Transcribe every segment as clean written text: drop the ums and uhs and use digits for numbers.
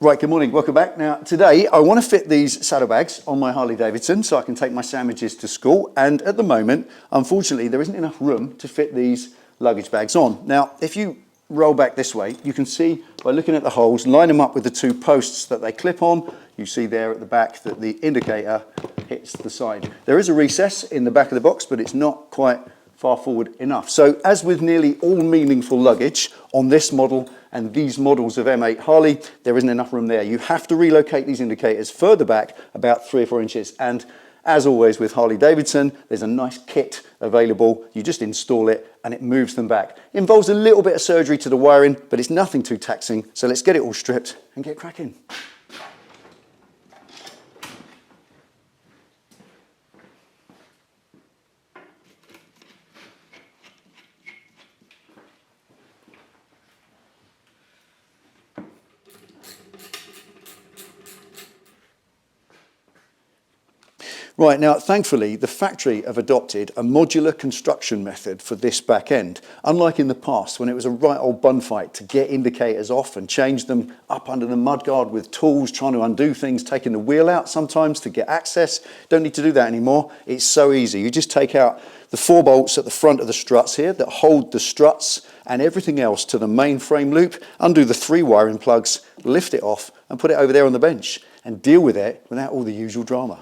Right, good morning, welcome back. Now, today I want to fit these saddlebags on my Harley Davidson so I can take my sandwiches to school, and at the moment, unfortunately, there isn't enough room to fit these luggage bags on. Now, if you roll back this way, you can see by looking at the holes, line them up with the two posts that they clip on. You see there at the back that the indicator hits the side. There is a recess in the back of the box, but it's not quite far forward enough. So as with nearly all meaningful luggage on this model and these models of M8 Harley, there isn't enough room there. You have to relocate these indicators further back about 3 or 4 inches. And as always with Harley Davidson, there's a nice kit available. You just install it and it moves them back. It involves a little bit of surgery to the wiring, but it's nothing too taxing. So let's get it all stripped and get cracking. Right, now thankfully the factory have adopted a modular construction method for this back end, unlike in the past when it was a right old bun fight to get indicators off and change them up under the mudguard with tools, trying to undo things, taking the wheel out sometimes to get access. Don't need to do that anymore. It's so easy. You just take out the 4 bolts at the front of the struts here that hold the struts and everything else to the main frame loop, undo the 3 wiring plugs, lift it off and put it over there on the bench and deal with it without all the usual drama.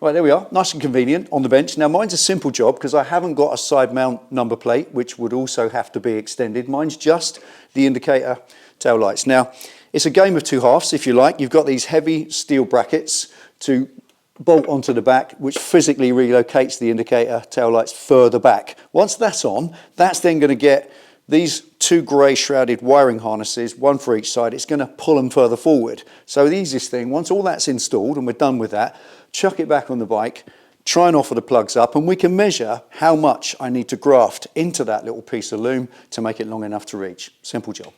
Right, there we are, nice and convenient on the bench. Now mine's a simple job because I haven't got a side mount number plate, which would also have to be extended. Mine's just the indicator tail lights. Now, it's a game of 2 halves, if you like. You've got these heavy steel brackets to bolt onto the back, which physically relocates the indicator tail lights further back. Once that's on, that's then going to get these 2 grey shrouded wiring harnesses, 1 for each side. It's going to pull them further forward. So the easiest thing, once all that's installed and we're done with that, chuck it back on the bike, try and offer the plugs up, and we can measure how much I need to graft into that little piece of loom to make it long enough to reach. Simple job.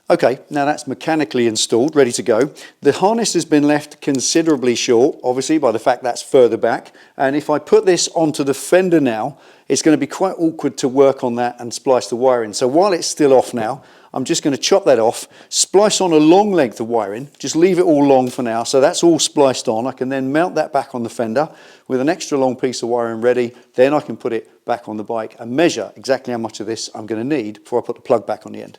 Okay, now that's mechanically installed, ready to go. The harness has been left considerably short, obviously, by the fact that's further back. And if I put this onto the fender now, it's going to be quite awkward to work on that and splice the wire in. So while it's still off now, I'm just going to chop that off, splice on a long length of wiring, just leave it all long for now. So that's all spliced on. I can then mount that back on the fender with an extra long piece of wiring ready. Then I can put it back on the bike and measure exactly how much of this I'm going to need before I put the plug back on the end.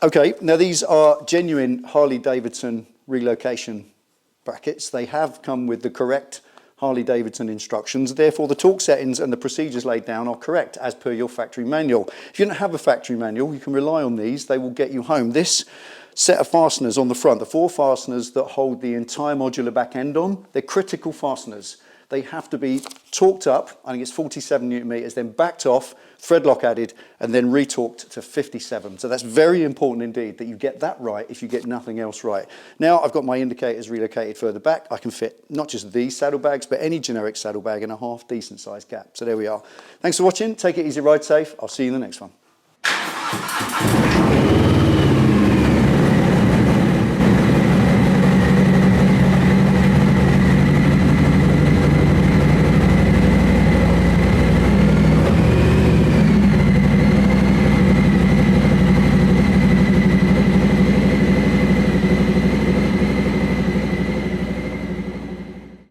Okay, now these are genuine Harley Davidson relocation brackets. They have come with the correct Harley Davidson instructions, therefore the torque settings and the procedures laid down are correct as per your factory manual. If you don't have a factory manual, you can rely on these, they will get you home. This set of fasteners on the front, the 4 fasteners that hold the entire modular back end on, they're critical fasteners. They have to be torqued up, I think it's 47 Newton meters, then backed off, thread lock added, and then retorqued to 57. So that's very important indeed that you get that right if you get nothing else right. Now I've got my indicators relocated further back. I can fit not just these saddlebags, but any generic saddlebag in a half decent sized gap. So there we are. Thanks for watching. Take it easy, ride safe. I'll see you in the next one.